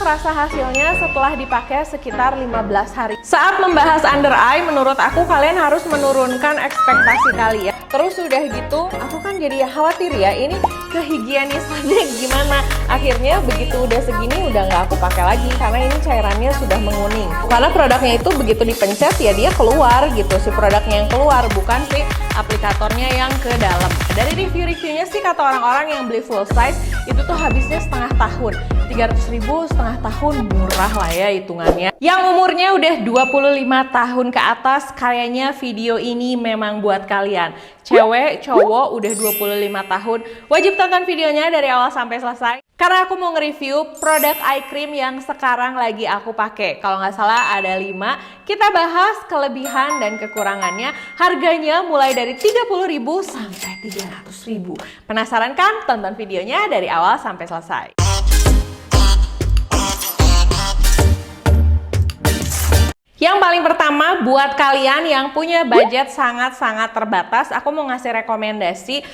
kerasa hasilnya setelah dipakai sekitar 15 hari. Saat membahas under eye, menurut aku kalian harus menurunkan ekspektasi kalian. Terus udah gitu, aku kan jadi khawatir ya, ini kehigienisannya gimana. Akhirnya begitu udah segini udah nggak aku pakai lagi karena ini cairannya sudah menguning. Karena produknya itu begitu dipencet ya dia keluar gitu, si produknya yang keluar bukan si aplikatornya yang ke dalam. Dari review-reviewnya sih kata orang-orang yang beli full size itu tuh habisnya setengah tahun. 300.000 setengah tahun murah lah ya hitungannya. Yang umurnya udah 25 tahun ke atas, kayaknya video ini memang buat kalian. Cewek, cowok udah 25 tahun, wajib tonton videonya dari awal sampai selesai. Karena aku mau nge-review produk eye cream yang sekarang lagi aku pakai. Kalau nggak salah ada 5. Kita bahas kelebihan dan kekurangannya. Harganya mulai dari 30.000 sampai 300.000. Penasaran kan? Tonton videonya dari awal sampai selesai. Yang paling pertama buat kalian yang punya budget sangat-sangat terbatas, aku mau ngasih rekomendasi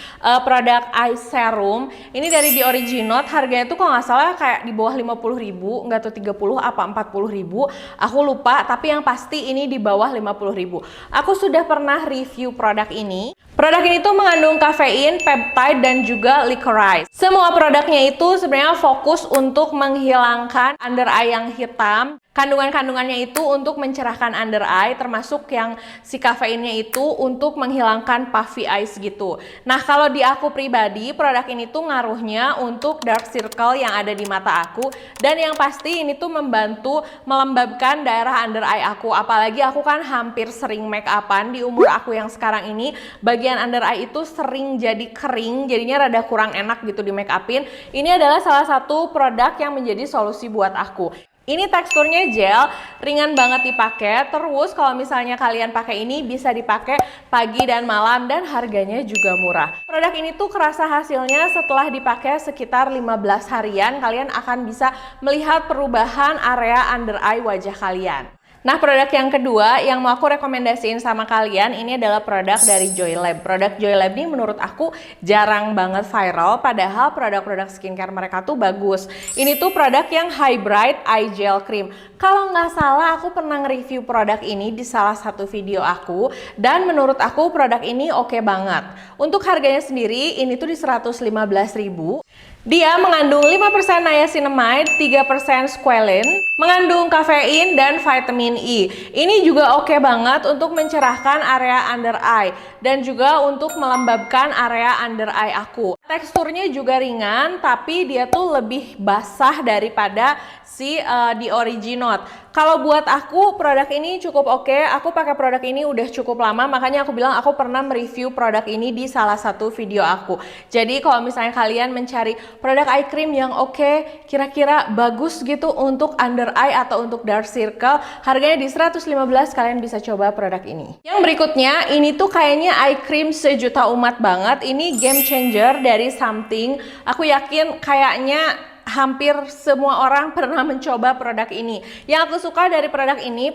produk eye serum. Ini dari The Original, harganya tuh kalau nggak salah kayak di bawah 50.000, nggak tahu 30 apa 40.000, aku lupa, tapi yang pasti ini di bawah 50.000. Aku sudah pernah review produk ini. Produk ini tuh mengandung kafein, peptide, dan juga licorice. Semua produknya itu sebenarnya fokus untuk menghilangkan under eye yang hitam. Kandungan-kandungannya itu untuk mencerahkan under eye, termasuk yang si kafeinnya itu untuk menghilangkan puffy eyes gitu. Nah, kalau di aku pribadi, produk ini tuh ngaruhnya untuk dark circle yang ada di mata aku. Dan yang pasti ini tuh membantu melembabkan daerah under eye aku. Apalagi aku kan hampir sering make upan di umur aku yang sekarang ini. Bagian under eye itu sering jadi kering, jadinya rada kurang enak gitu di make upin. Ini adalah salah satu produk yang menjadi solusi buat aku. Ini teksturnya gel, ringan banget dipakai. Terus kalau misalnya kalian pakai ini bisa dipakai pagi dan malam dan harganya juga murah. Produk ini tuh kerasa hasilnya setelah dipakai sekitar 15 harian, kalian akan bisa melihat perubahan area under eye wajah kalian. Nah, produk yang kedua yang mau aku rekomendasiin sama kalian ini adalah produk dari Joylab. Produk Joylab ini menurut aku jarang banget viral, padahal produk-produk skincare mereka tuh bagus. Ini tuh produk yang Hybrid Eye Gel Cream. Kalau nggak salah aku pernah nge-review produk ini di salah satu video aku, dan menurut aku produk ini oke banget. Untuk harganya sendiri ini tuh di 115.000. Dia mengandung 5% niacinamide, 3% squalene, mengandung kafein dan vitamin E. Ini juga oke banget untuk mencerahkan area under eye dan juga untuk melembabkan area under eye aku. Teksturnya juga ringan, tapi dia tuh lebih basah daripada si The Original. Kalau buat aku produk ini cukup oke. Aku pakai produk ini udah cukup lama, makanya aku bilang aku pernah mereview produk ini di salah satu video aku. Jadi kalau misalnya kalian mencari produk eye cream yang oke, kira-kira bagus gitu untuk under eye atau untuk dark circle, harganya di 115, kalian bisa coba produk ini. Yang berikutnya, ini tuh kayaknya eye cream sejuta umat banget. Ini game changer dari Something. Aku yakin kayaknya hampir semua orang pernah mencoba produk ini. Yang aku suka dari produk ini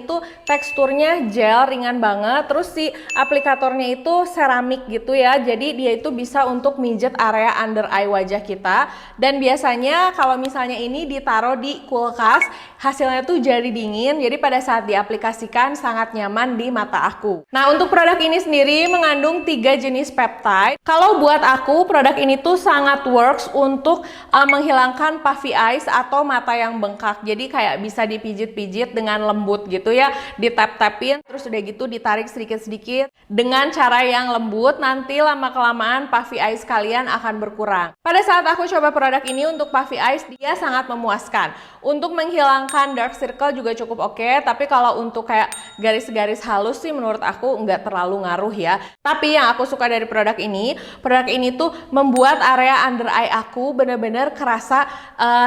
tuh teksturnya gel, ringan banget. Terus si aplikatornya itu seramik gitu ya. Jadi dia itu bisa untuk mijet area under eye wajah kita. Dan biasanya kalau misalnya ini ditaruh di kulkas, hasilnya tuh jadi dingin. Jadi pada saat diaplikasikan sangat nyaman di mata aku. Nah, untuk produk ini sendiri mengandung 3 jenis peptide. Kalau buat aku produk ini tuh sangat works untuk menghilangkan puffy eyes atau mata yang bengkak. Jadi kayak bisa dipijit-pijit dengan lembut gitu ya, ditap-tapin, terus udah gitu ditarik sedikit-sedikit dengan cara yang lembut. Nanti lama-kelamaan puffy eyes kalian akan berkurang. Pada saat aku coba produk ini untuk puffy eyes, dia sangat memuaskan. Untuk menghilangkan dark circle juga cukup oke, tapi kalau untuk kayak garis-garis halus sih menurut aku nggak terlalu ngaruh ya. Tapi yang aku suka dari produk ini tuh membuat area under eye aku bener-bener kerasa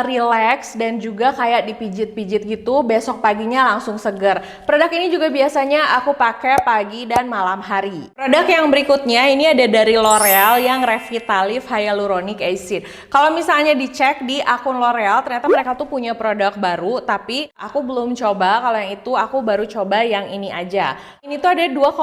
relax dan juga kayak dipijit-pijit gitu, besok paginya langsung seger. Produk ini juga biasanya aku pakai pagi dan malam hari. Produk yang berikutnya ini ada dari L'Oreal yang Revitalift Hyaluronic Acid. Kalau misalnya dicek di akun L'Oreal, ternyata mereka tuh punya produk baru, tapi aku belum coba. Kalau yang itu aku baru coba yang ini aja. Ini tuh ada 2,5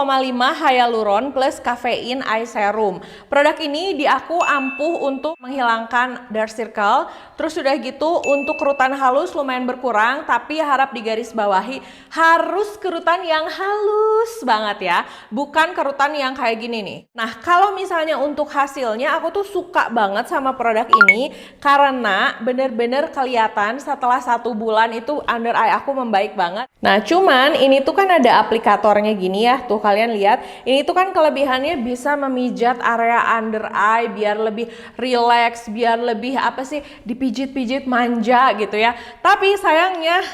hyaluron plus kafein eye serum. Produk ini di aku ampuh untuk menghilangkan dark circle, Terus udah gitu untuk kerutan halus lumayan berkurang, tapi harap digaris bawahi harus kerutan yang halus banget ya, bukan kerutan yang kayak gini nih. Nah, kalau misalnya untuk hasilnya aku tuh suka banget sama produk ini karena bener-bener kelihatan setelah 1 bulan itu under eye aku membaik banget. Nah, cuman ini tuh kan ada aplikatornya gini ya, tuh kalian lihat. Ini tuh kan kelebihannya bisa memijat area under eye biar lebih relax, biar lebih apa sih, dipijit-pijit manja gitu ya. Tapi sayangnya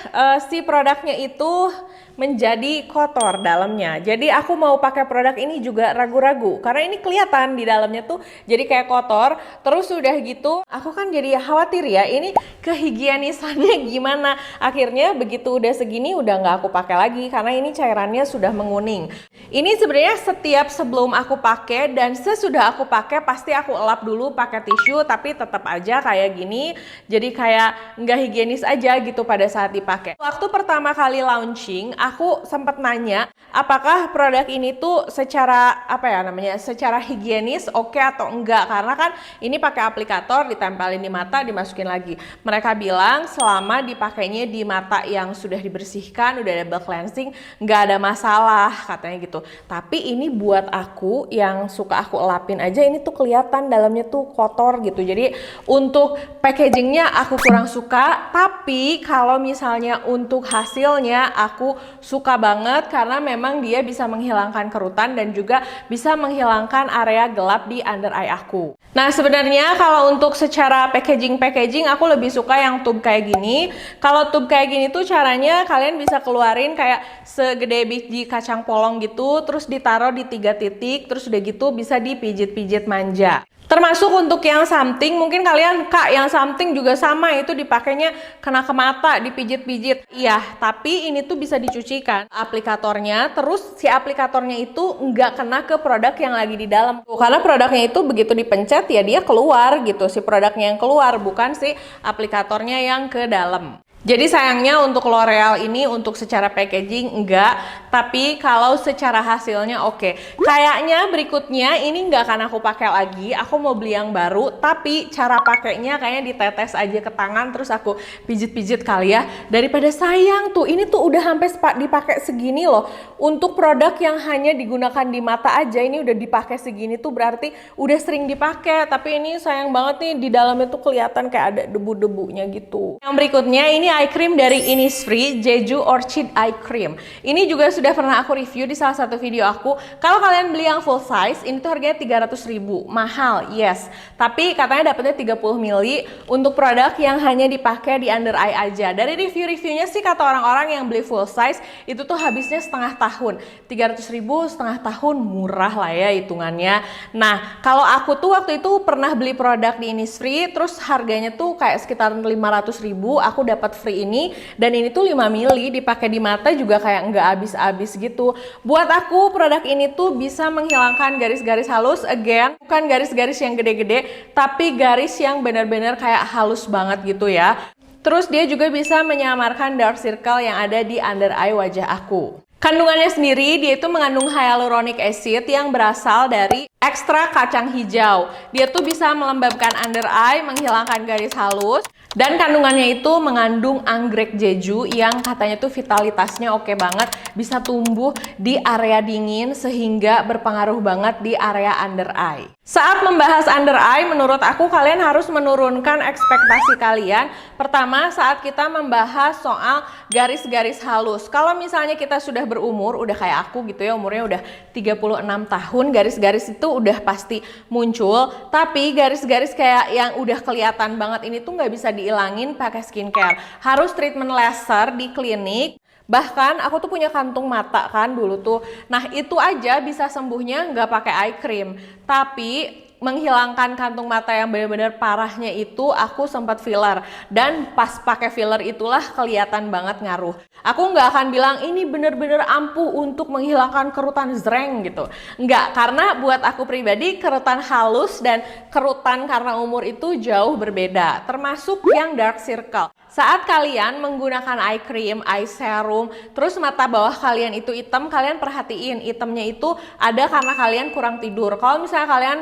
si produknya itu menjadi kotor dalamnya. Jadi aku mau pakai produk ini juga ragu-ragu karena ini kelihatan di dalamnya tuh jadi kayak kotor. Terus udah gitu aku kan jadi khawatir ya ini kehigienisannya gimana. Akhirnya begitu udah segini udah nggak aku pakai lagi karena ini cairannya sudah menguning. Ini sebenarnya setiap sebelum aku pakai dan sesudah aku pakai pasti aku elap dulu pakai tisu, tapi tetap aja kayak gini. Jadi kayak nggak higienis aja gitu pada saat dipakai. Waktu pertama kali launching, aku sempat nanya apakah produk ini tuh secara apa ya namanya, secara higienis oke atau enggak, karena kan ini pakai aplikator, ditempelin di mata, dimasukin lagi. Mereka bilang selama dipakainya di mata yang sudah dibersihkan, udah double cleansing, nggak ada masalah katanya gitu. Tapi ini buat aku yang suka aku elapin aja, ini tuh kelihatan dalamnya tuh kotor gitu. Jadi untuk packagingnya aku kurang suka, tapi kalau misalnya untuk hasilnya aku suka banget karena memang dia bisa menghilangkan kerutan dan juga bisa menghilangkan area gelap di under eye aku. Nah, sebenarnya kalau untuk secara packaging aku lebih suka yang tube kayak gini. Kalau tube kayak gini tuh caranya kalian bisa keluarin kayak segede biji kacang polong gitu, terus ditaruh di 3 titik, terus udah gitu bisa dipijit-pijit manja. Termasuk untuk yang something, mungkin kalian kak yang something juga sama, itu dipakainya kena ke mata, dipijit-pijit. Iya, tapi ini tuh bisa dicucikan aplikatornya, terus si aplikatornya itu nggak kena ke produk yang lagi di dalam. Karena produknya itu begitu dipencet ya dia keluar gitu, si produknya yang keluar, bukan si aplikatornya yang ke dalam. Jadi sayangnya untuk L'Oreal ini untuk secara packaging enggak, tapi kalau secara hasilnya oke. Kayaknya berikutnya ini enggak akan aku pakai lagi, aku mau beli yang baru, tapi cara pakainya kayaknya ditetes aja ke tangan terus aku pijit-pijit kali ya. Daripada sayang tuh, ini tuh udah sampai dipakai segini loh. Untuk produk yang hanya digunakan di mata aja ini udah dipakai segini tuh berarti udah sering dipakai, tapi ini sayang banget nih di dalamnya tuh kelihatan kayak ada debu-debunya gitu. Yang berikutnya ini eye cream dari Innisfree, Jeju Orchid Eye Cream. Ini juga sudah pernah aku review di salah satu video aku. Kalau kalian beli yang full size, ini tuh harganya 300.000. Mahal, yes. Tapi katanya dapetnya 30 ml untuk produk yang hanya dipakai di under eye aja. Dari review-reviewnya sih kata orang-orang yang beli full size itu tuh habisnya setengah tahun. 300.000 setengah tahun murah lah ya hitungannya. Nah, kalau aku tuh waktu itu pernah beli produk di Innisfree, terus harganya tuh kayak sekitar 500.000, aku dapat free ini, dan ini tuh 5 mili dipakai di mata juga kayak nggak habis-habis gitu. Buat aku produk ini tuh bisa menghilangkan garis-garis halus, again bukan garis-garis yang gede-gede tapi garis yang benar-benar kayak halus banget gitu ya. Terus dia juga bisa menyamarkan dark circle yang ada di under eye wajah aku. Kandungannya sendiri, dia itu mengandung hyaluronic acid yang berasal dari ekstra kacang hijau. Dia tuh bisa melembabkan under eye, menghilangkan garis halus, dan kandungannya itu mengandung anggrek jeju yang katanya tuh vitalitasnya oke banget, bisa tumbuh di area dingin sehingga berpengaruh banget di area under eye. Saat membahas under eye, menurut aku kalian harus menurunkan ekspektasi kalian. Pertama, saat kita membahas soal garis-garis halus. Kalau misalnya kita sudah berumur, udah kayak aku gitu ya, umurnya udah 36 tahun, garis-garis itu udah pasti muncul. Tapi garis-garis kayak yang udah kelihatan banget ini tuh nggak bisa diilangin pakai skincare. Harus treatment laser di klinik. Bahkan aku tuh punya kantung mata kan dulu tuh. Nah itu aja bisa sembuhnya nggak pakai eye cream. Tapi menghilangkan kantung mata yang benar-benar parahnya itu aku sempat filler. Dan pas pakai filler itulah kelihatan banget ngaruh. Aku nggak akan bilang ini benar-benar ampuh untuk menghilangkan kerutan zreng gitu. Nggak, karena buat aku pribadi kerutan halus dan kerutan karena umur itu jauh berbeda. Termasuk yang dark circle. Saat kalian menggunakan eye cream, eye serum, terus mata bawah kalian itu hitam, kalian perhatiin hitamnya itu ada karena kalian kurang tidur. Kalau misalnya kalian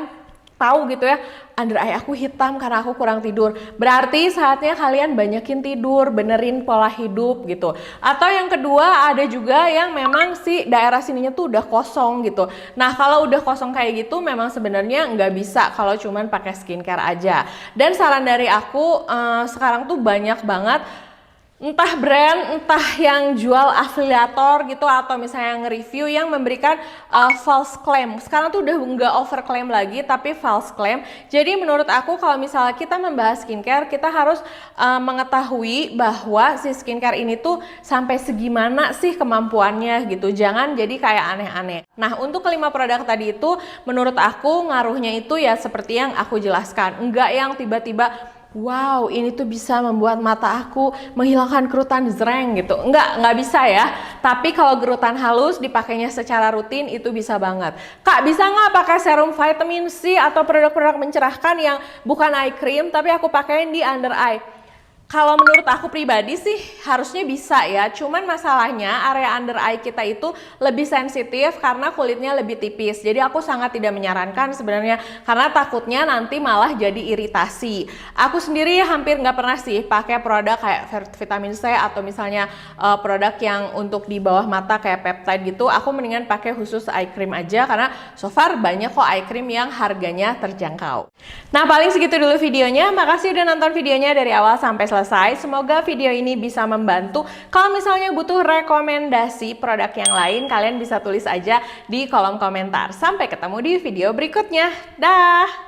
tahu gitu ya, under eye aku hitam karena aku kurang tidur. Berarti saatnya kalian banyakin tidur, benerin pola hidup gitu. Atau yang kedua, ada juga yang memang si daerah sininya tuh udah kosong gitu. Nah, kalau udah kosong kayak gitu memang sebenarnya nggak bisa kalau cuman pakai skincare aja. Dan saran dari aku, sekarang tuh banyak banget entah brand, entah yang jual afiliator gitu, atau misalnya yang nge-review yang memberikan false claim. Sekarang tuh udah nggak over claim lagi, tapi false claim. Jadi menurut aku kalau misalnya kita membahas skincare, kita harus mengetahui bahwa si skincare ini tuh sampai segimana sih kemampuannya gitu. Jangan jadi kayak aneh-aneh. Nah, untuk kelima produk tadi itu, menurut aku ngaruhnya itu ya seperti yang aku jelaskan. Enggak yang tiba-tiba wow, ini tuh bisa membuat mata aku menghilangkan kerutan zreng gitu. Enggak bisa ya. Tapi kalau kerutan halus dipakainya secara rutin itu bisa banget. Kak, bisa nggak pakai serum vitamin C atau produk-produk mencerahkan yang bukan eye cream tapi aku pakein di under eye? Kalau menurut aku pribadi sih harusnya bisa ya, cuman masalahnya area under eye kita itu lebih sensitif karena kulitnya lebih tipis. Jadi aku sangat tidak menyarankan sebenarnya, karena takutnya nanti malah jadi iritasi. Aku sendiri hampir nggak pernah sih pakai produk kayak vitamin C atau misalnya produk yang untuk di bawah mata kayak peptide gitu. Aku mendingan pakai khusus eye cream aja karena so far banyak kok eye cream yang harganya terjangkau. Nah, paling segitu dulu videonya. Makasih udah nonton videonya dari awal sampai selesai. Semoga video ini bisa membantu. Kalau misalnya butuh rekomendasi produk yang lain, kalian bisa tulis aja di kolom komentar. Sampai ketemu di video berikutnya. Dah!